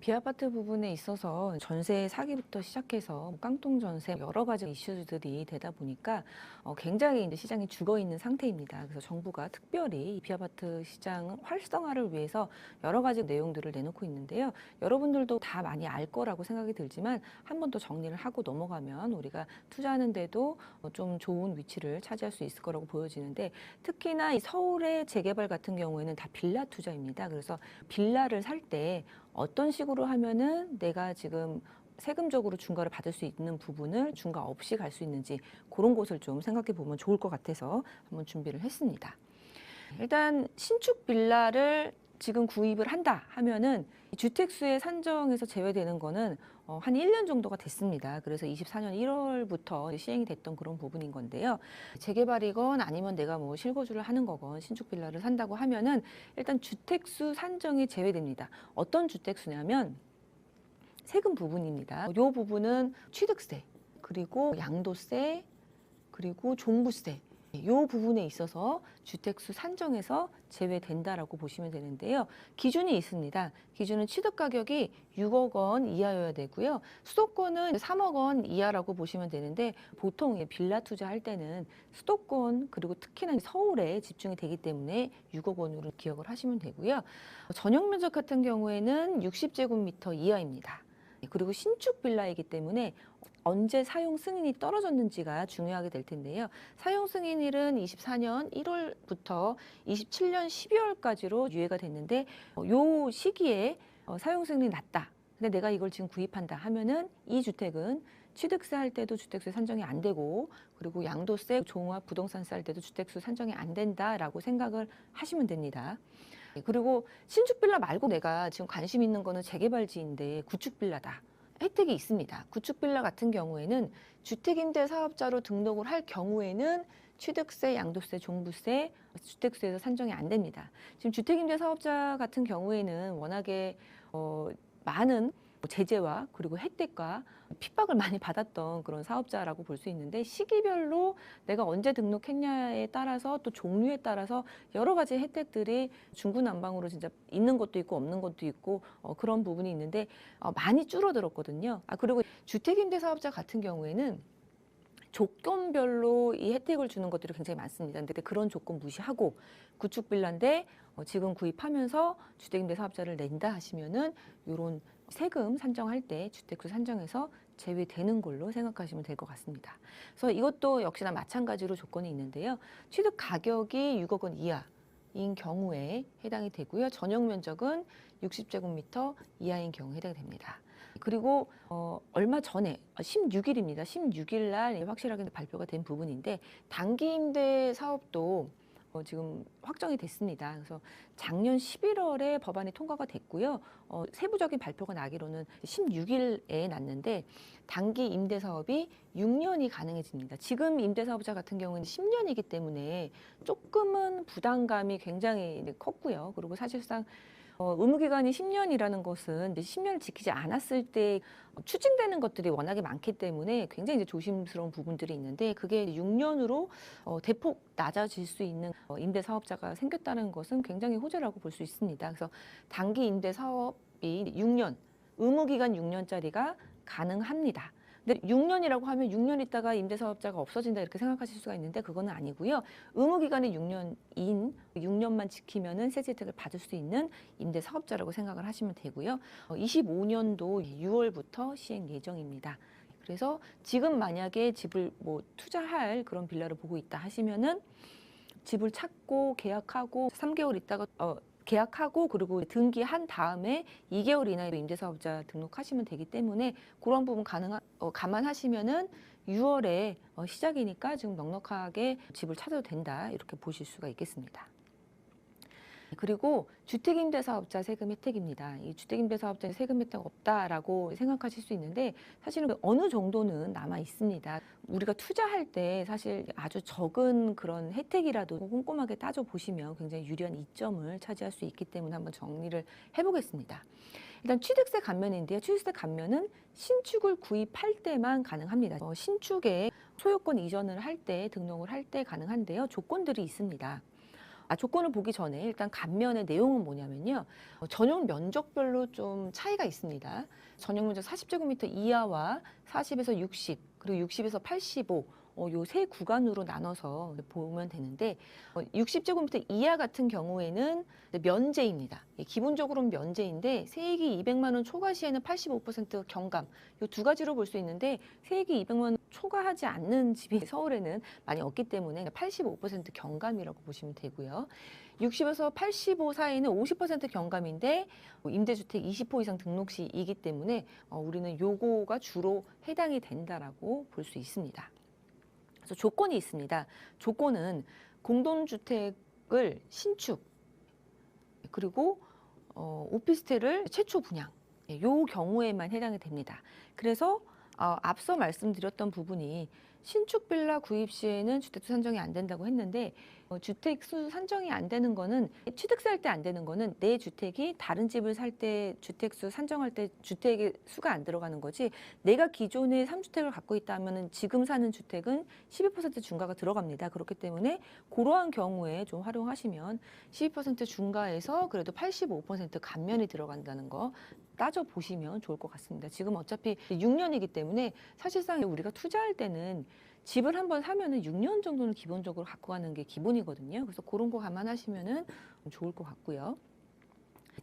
비아파트 부분에 있어서 전세 사기부터 시작해서 깡통 전세 여러 가지 이슈들이 되다 보니까 굉장히 이제 시장이 죽어 있는 상태입니다. 그래서 정부가 특별히 이 비아파트 시장 활성화를 위해서 여러 가지 내용들을 내놓고 있는데요. 여러분들도 다 많이 알 거라고 생각이 들지만 한 번 더 정리를 하고 넘어가면 우리가 투자하는데도 좀 좋은 위치를 차지할 수 있을 거라고 보여지는데, 특히나 이 서울의 재개발 같은 경우에는 다 빌라 투자입니다. 그래서 빌라를 살 때 어떤 식으로 하면은 내가 지금 세금적으로 중과를 받을 수 있는 부분을 중과 없이 갈 수 있는지, 그런 것을 좀 생각해 보면 좋을 것 같아서 한번 준비를 했습니다. 일단 신축 빌라를 지금 구입을 한다 하면은 주택수의 산정에서 제외되는 거는 한 1년 정도가 됐습니다. 그래서 24년 1월부터 시행이 됐던 그런 부분인 건데요. 재개발이건 아니면 내가 뭐 실거주를 하는 거건 신축 빌라를 산다고 하면은 일단 주택수 산정이 제외됩니다. 어떤 주택수냐면 세금 부분입니다. 이 부분은 취득세, 그리고 양도세, 그리고 종부세, 이 부분에 있어서 주택수 산정에서 제외된다라고 보시면 되는데요. 기준이 있습니다. 기준은 취득 가격이 6억 원 이하여야 되고요. 수도권은 3억 원 이하라고 보시면 되는데, 보통 빌라 투자할 때는 수도권 그리고 특히나 서울에 집중이 되기 때문에 6억 원으로 기억을 하시면 되고요. 전용 면적 같은 경우에는 60제곱미터 이하입니다. 그리고 신축 빌라이기 때문에 언제 사용 승인이 떨어졌는지가 중요하게 될 텐데요. 사용 승인일은 24년 1월부터 27년 12월까지로 유예가 됐는데, 요 시기에 사용 승인이 났다. 근데 내가 이걸 지금 구입한다 하면은 이 주택은 취득세 할 때도 주택세 산정이 안 되고, 그리고 양도세, 종합 부동산세 할 때도 주택수 산정이 안 된다라고 생각을 하시면 됩니다. 그리고 신축 빌라 말고 내가 지금 관심 있는 거는 재개발지인데 구축 빌라다. 혜택이 있습니다. 구축 빌라 같은 경우에는 주택임대 사업자로 등록을 할 경우에는 취득세, 양도세, 종부세, 주택수에서 산정이 안 됩니다. 지금 주택임대 사업자 같은 경우에는 워낙에 많은 제재와 그리고 혜택과 핍박을 많이 받았던 그런 사업자라고 볼 수 있는데, 시기별로 내가 언제 등록했냐에 따라서 또 종류에 따라서 여러 가지 혜택들이 중구난방으로 진짜 있는 것도 있고 없는 것도 있고 그런 부분이 있는데 많이 줄어들었거든요. 그리고 주택임대 사업자 같은 경우에는 조건별로 이 혜택을 주는 것들이 굉장히 많습니다. 근데 그런 조건 무시하고 구축 빌라인데 지금 구입하면서 주택임대 사업자를 낸다 하시면은 이런 세금 산정할 때 주택수 산정에서 제외되는 걸로 생각하시면 될 것 같습니다. 그래서 이것도 역시나 마찬가지로 조건이 있는데요. 취득 가격이 6억 원 이하인 경우에 해당이 되고요. 전용 면적은 60제곱미터 이하인 경우에 해당이 됩니다. 그리고 얼마 전에 16일입니다. 16일 날 확실하게 발표가 된 부분인데, 단기 임대 사업도 지금 확정이 됐습니다. 그래서 작년 11월에 법안이 통과가 됐고요. 세부적인 발표가 나기로는 16일에 났는데, 단기 임대 사업이 6년이 가능해집니다. 지금 임대 사업자 같은 경우는 10년이기 때문에 조금은 부담감이 굉장히 컸고요. 그리고 사실상 의무기간이 10년이라는 것은 이제 10년을 지키지 않았을 때 추징되는 것들이 워낙에 많기 때문에 굉장히 이제 조심스러운 부분들이 있는데, 그게 6년으로 대폭 낮아질 수 있는 임대 사업자가 생겼다는 것은 굉장히 호재라고 볼 수 있습니다. 그래서 단기 임대 사업이 6년, 의무기간 6년짜리가 가능합니다. 근데 6년이라고 하면 6년 있다가 임대사업자가 없어진다 이렇게 생각하실 수가 있는데, 그거는 아니고요. 의무기간이 6년인 6년만 지키면은 세제 혜택을 받을 수 있는 임대사업자라고 생각을 하시면 되고요. 25년도 6월부터 시행 예정입니다. 그래서 지금 만약에 집을 뭐 투자할 그런 빌라를 보고 있다 하시면은 집을 찾고 계약하고 3개월 있다가 계약하고 그리고 등기한 다음에 2개월 이내로 임대사업자 등록하시면 되기 때문에 그런 부분 감안하시면은 6월에 시작이니까 지금 넉넉하게 집을 찾아도 된다, 이렇게 보실 수가 있겠습니다. 그리고 주택임대사업자 세금 혜택입니다. 이 주택임대사업자 세금 혜택 없다라고 생각하실 수 있는데, 사실은 어느 정도는 남아 있습니다. 우리가 투자할 때 사실 아주 적은 그런 혜택이라도 꼼꼼하게 따져보시면 굉장히 유리한 이점을 차지할 수 있기 때문에 한번 정리를 해보겠습니다. 일단 취득세 감면인데요. 취득세 감면은 신축을 구입할 때만 가능합니다. 신축에 소유권 이전을 할 때, 등록을 할 때 가능한데요. 조건들이 있습니다. 조건을 보기 전에 일단 감면의 내용은 뭐냐면요. 전용 면적별로 좀 차이가 있습니다. 전용 면적 40제곱미터 이하와 40에서 60, 그리고 60에서 85, 요 세 구간으로 나눠서 보면 되는데 60제곱미터 이하 같은 경우에는 면제입니다. 기본적으로는 면제인데 세액이 200만 원 초과 시에는 85% 경감, 이 두 가지로 볼 수 있는데 세액이 200만 원 초과하지 않는 집이 서울에는 많이 없기 때문에 85% 경감이라고 보시면 되고요. 60에서 85 사이는 50% 경감인데 임대주택 20호 이상 등록 시이기 때문에 우리는 요거가 주로 해당이 된다라고 볼 수 있습니다. 그래서 조건이 있습니다. 조건은 공동주택을 신축 그리고 오피스텔을 최초 분양 요 경우에만 해당이 됩니다. 그래서 앞서 말씀드렸던 부분이 신축 빌라 구입 시에는 주택수 산정이 안 된다고 했는데 주택수 산정이 안 되는 거는 취득세 할 때 안 되는 거는 내 주택이 다른 집을 살 때 주택수 산정할 때 주택의 수가 안 들어가는 거지 내가 기존에 3주택을 갖고 있다 하면은 지금 사는 주택은 12% 중과가 들어갑니다. 그렇기 때문에 그러한 경우에 좀 활용하시면 12% 중과해서 그래도 85% 감면이 들어간다는 거 따져보시면 좋을 것 같습니다. 지금 어차피 6년이기 때문에 사실상 우리가 투자할 때는 집을 한번 사면은 6년 정도는 기본적으로 갖고 가는 게 기본이거든요. 그래서 그런 거 감안하시면은 좋을 것 같고요.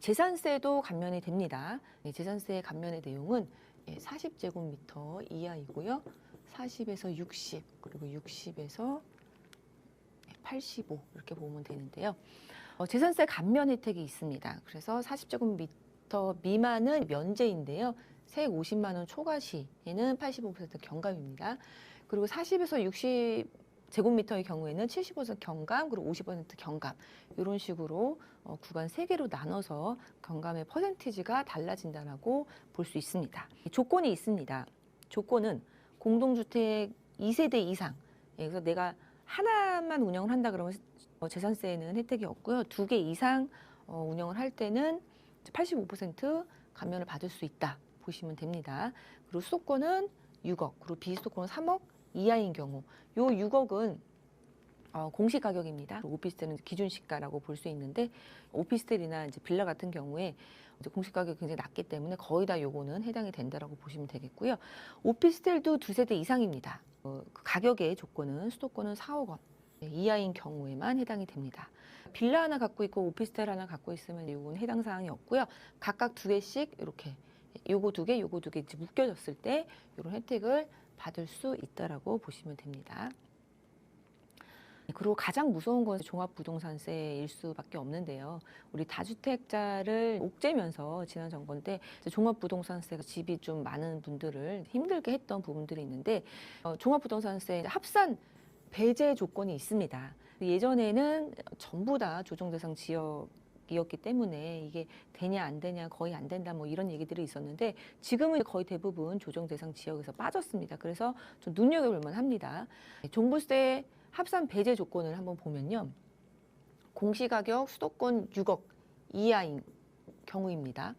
재산세도 감면이 됩니다. 재산세 감면의 내용은 40제곱미터 이하이고요. 40에서 60, 그리고 60에서 85 이렇게 보면 되는데요. 재산세 감면 혜택이 있습니다. 그래서 40제곱미터 미만은 면제인데요. 세액 50만 원 초과 시에는 85% 경감입니다. 그리고 40에서 60제곱미터의 경우에는 70% 경감, 그리고 50% 경감 이런 식으로 구간 3개로 나눠서 경감의 퍼센티지가 달라진다라고 볼 수 있습니다. 조건이 있습니다. 조건은 공동주택 2세대 이상, 그래서 내가 하나만 운영을 한다 그러면 재산세에는 혜택이 없고요. 2개 이상 운영을 할 때는 85% 감면을 받을 수 있다 보시면 됩니다. 그리고 수도권은 6억, 그리고 비수도권은 3억 이하인 경우, 요 6억은 공시 가격입니다. 오피스텔은 기준 시가라고 볼 수 있는데 오피스텔이나 이제 빌라 같은 경우에 이제 공시 가격이 굉장히 낮기 때문에 거의 다 요거는 해당이 된다라고 보시면 되겠고요. 오피스텔도 2세대 이상입니다. 그 가격의 조건은 수도권은 4억 원 이하인 경우에만 해당이 됩니다. 빌라 하나 갖고 있고 오피스텔 하나 갖고 있으면 요건 해당 사항이 없고요. 각각 2개씩 이렇게 요거 2개, 요거 2개 이제 묶여졌을 때 이런 혜택을 받을 수 있다라고 보시면 됩니다. 그리고 가장 무서운 건 종합부동산세일 수밖에 없는데요. 우리 다주택자를 옥죄면서 지난 정권 때 종합부동산세가 집이 좀 많은 분들을 힘들게 했던 부분들이 있는데 종합부동산세 합산 배제 조건이 있습니다. 예전에는 전부 다 조정대상 지역이었기 때문에 이게 되냐 안 되냐 거의 안 된다 뭐 이런 얘기들이 있었는데 지금은 거의 대부분 조정대상 지역에서 빠졌습니다. 그래서 좀 눈여겨볼 만합니다. 종부세 합산 배제 조건을 한번 보면요. 공시가격 수도권 6억 이하인 경우입니다.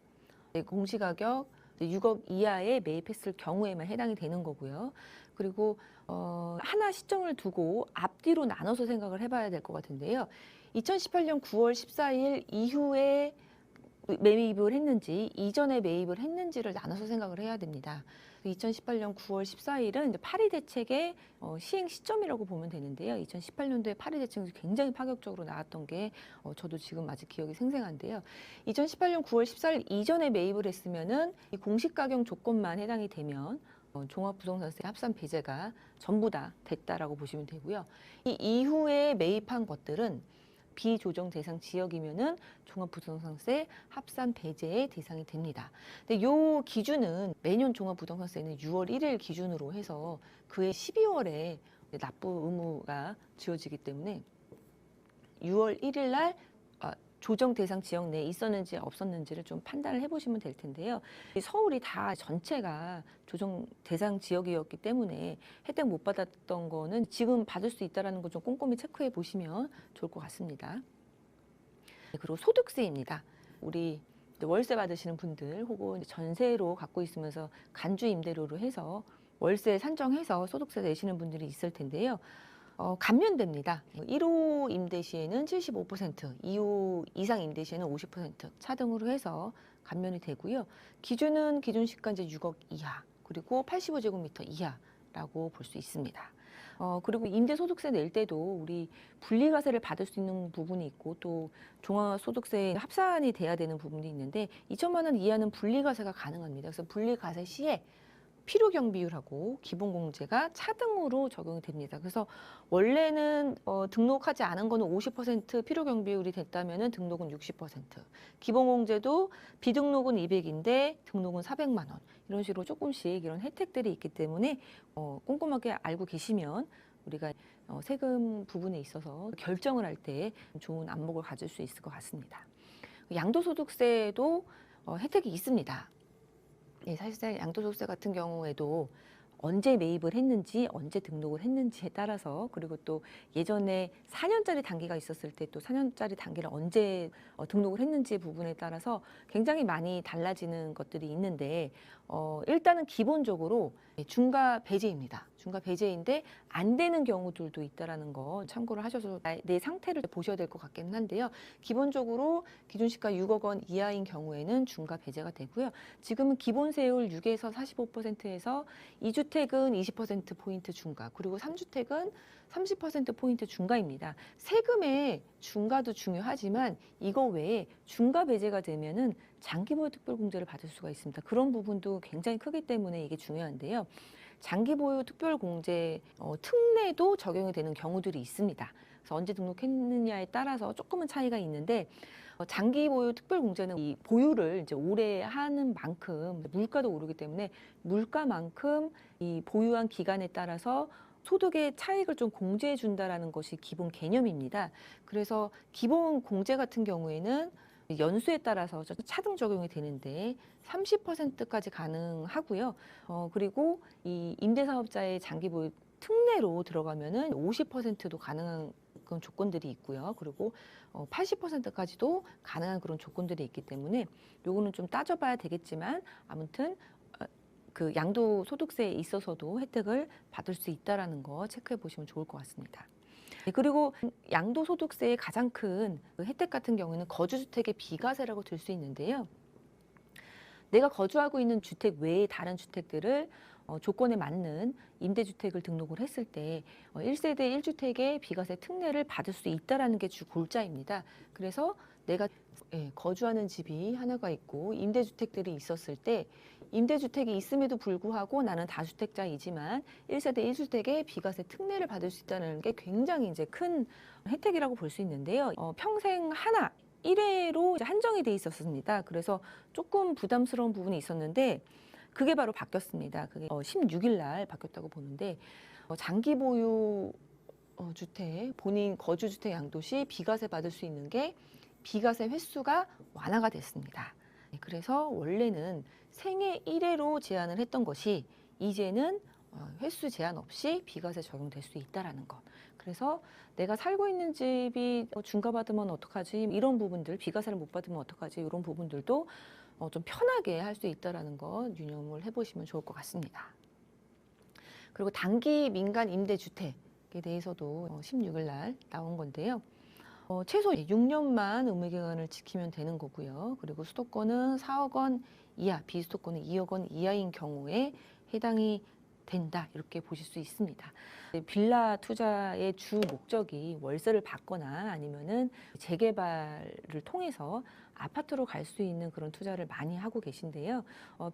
공시가격 6억 이하에 매입했을 경우에만 해당이 되는 거고요. 그리고 하나 시점을 두고 앞뒤로 나눠서 생각을 해봐야 될 것 같은데요. 2018년 9월 14일 이후에 매입을 했는지 이전에 매입을 했는지를 나눠서 생각을 해야 됩니다. 2018년 9월 14일은 이제 파리 대책의 시행 시점이라고 보면 되는데요. 2018년도에 파리 대책이 굉장히 파격적으로 나왔던 게 저도 지금 아직 기억이 생생한데요. 2018년 9월 14일 이전에 매입을 했으면은 이 공시가격 조건만 해당이 되면 종합부동산세 합산 배제가 전부 다 됐다라고 보시면 되고요. 이 이후에 매입한 것들은 비조정 대상 지역이면은 종합부동산세 합산 배제의 대상이 됩니다. 근데 요 기준은 매년 종합부동산세는 6월 1일 기준으로 해서 그해 12월에 납부 의무가 지어지기 때문에 6월 1일 날 조정 대상 지역 내에 있었는지 없었는지를 좀 판단을 해보시면 될 텐데요. 서울이 다 전체가 조정 대상 지역이었기 때문에 혜택 못 받았던 거는 지금 받을 수 있다는 거 좀 꼼꼼히 체크해 보시면 좋을 것 같습니다. 그리고 소득세입니다. 우리 월세 받으시는 분들 혹은 전세로 갖고 있으면서 간주 임대료로 해서 월세 산정해서 소득세 내시는 분들이 있을 텐데요. 감면됩니다. 1호 임대 시에는 75%, 2호 이상 임대 시에는 50% 차등으로 해서 감면이 되고요. 기준은 기존 시가 이제 6억 이하, 그리고 85제곱미터 이하라고 볼 수 있습니다. 그리고 임대소득세 낼 때도 우리 분리과세를 받을 수 있는 부분이 있고 또 종합소득세 합산이 돼야 되는 부분이 있는데 2천만 원 이하는 분리과세가 가능합니다. 그래서 분리과세 시에 필요경비율하고 기본공제가 차등으로 적용이 됩니다. 그래서 원래는 등록하지 않은 거는 50% 필요경비율이 됐다면 등록은 60%, 기본공제도 비등록은 200인데 등록은 400만 원 이런 식으로 조금씩 이런 혜택들이 있기 때문에 꼼꼼하게 알고 계시면 우리가 세금 부분에 있어서 결정을 할 때 좋은 안목을 가질 수 있을 것 같습니다. 양도소득세도 혜택이 있습니다. 예, 사실상 양도소득세 같은 경우에도 언제 매입을 했는지, 언제 등록을 했는지에 따라서 그리고 또 예전에 4년짜리 단기가 있었을 때 또 4년짜리 단기를 언제 등록을 했는지 부분에 따라서 굉장히 많이 달라지는 것들이 있는데 일단은 기본적으로 중과 배제입니다. 중과 배제인데 안 되는 경우들도 있다라는 거 참고를 하셔서 내 상태를 보셔야 될 것 같기는 한데요. 기본적으로 기준 시가 6억 원 이하인 경우에는 중과 배제가 되고요. 지금은 기본 세율 6에서 45%에서 2주택은 20%포인트 중과, 그리고 3주택은 30%포인트 중과입니다. 세금의 중과도 중요하지만 이거 외에 중과 배제가 되면은 장기보유 특별공제를 받을 수가 있습니다. 그런 부분도 굉장히 크기 때문에 이게 중요한데요. 장기보유 특별공제 특례도 적용이 되는 경우들이 있습니다. 그래서 언제 등록했느냐에 따라서 조금은 차이가 있는데 장기보유 특별공제는 이 보유를 이제 오래 하는 만큼 물가도 오르기 때문에 물가만큼 이 보유한 기간에 따라서 소득의 차익을 좀 공제해 준다라는 것이 기본 개념입니다. 그래서 기본 공제 같은 경우에는 연수에 따라서 차등 적용이 되는데 30%까지 가능하고요. 그리고 이 임대사업자의 장기보유 특례로 들어가면은 50%도 가능한 그런 조건들이 있고요. 그리고 80%까지도 가능한 그런 조건들이 있기 때문에 요거는 좀 따져봐야 되겠지만 아무튼 그 양도소득세에 있어서도 혜택을 받을 수 있다라는 거 체크해 보시면 좋을 것 같습니다. 그리고 양도소득세의 가장 큰 혜택 같은 경우에는 거주주택의 비과세라고 들 수 있는데요. 내가 거주하고 있는 주택 외에 다른 주택들을 조건에 맞는 임대주택을 등록을 했을 때 1세대 1주택의 비과세 특례를 받을 수 있다는 게 주 골자입니다. 그래서 내가 거주하는 집이 하나가 있고 임대주택들이 있었을 때 임대주택이 있음에도 불구하고 나는 다주택자이지만 1세대 1주택의 비과세 특례를 받을 수 있다는 게 굉장히 이제 큰 혜택이라고 볼 수 있는데요. 평생 하나 1회로 한정이 돼 있었습니다. 그래서 조금 부담스러운 부분이 있었는데 그게 바로 바뀌었습니다. 그게 16일 날 바뀌었다고 보는데 장기 보유 주택, 본인 거주주택 양도 시 비과세 받을 수 있는 게 비과세 횟수가 완화가 됐습니다. 그래서 원래는 생애 1회로 제한을 했던 것이 이제는 횟수 제한 없이 비과세 적용될 수 있다라는 것. 그래서 내가 살고 있는 집이 중과받으면 어떡하지? 이런 부분들, 비과세를 못 받으면 어떡하지? 이런 부분들도 좀 편하게 할 수 있다라는 것 유념을 해보시면 좋을 것 같습니다. 그리고 단기 민간 임대주택에 대해서도 16일 날 나온 건데요. 최소 6년만 의무기간을 지키면 되는 거고요. 그리고 수도권은 4억 원 이하, 비수도권은 2억 원 이하인 경우에 해당이 된다 이렇게 보실 수 있습니다. 빌라 투자의 주 목적이 월세를 받거나 아니면은 재개발을 통해서 아파트로 갈 수 있는 그런 투자를 많이 하고 계신데요.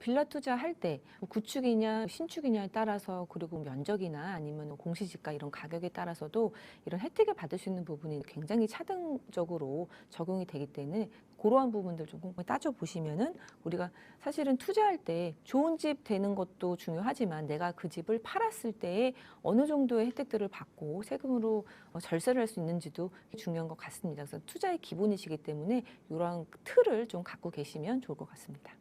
빌라 투자할 때 구축이냐 신축이냐에 따라서 그리고 면적이나 아니면 공시지가 이런 가격에 따라서도 이런 혜택을 받을 수 있는 부분이 굉장히 차등적으로 적용이 되기 때문에 그러한 부분들 좀 꼼꼼히 따져보시면은 우리가 사실은 투자할 때 좋은 집 되는 것도 중요하지만 내가 그 집을 팔았을 때에 어느 정도의 혜택들을 받고 세금으로 절세를 할 수 있는지도 중요한 것 같습니다. 그래서 투자의 기본이시기 때문에 이러한 틀을 좀 갖고 계시면 좋을 것 같습니다.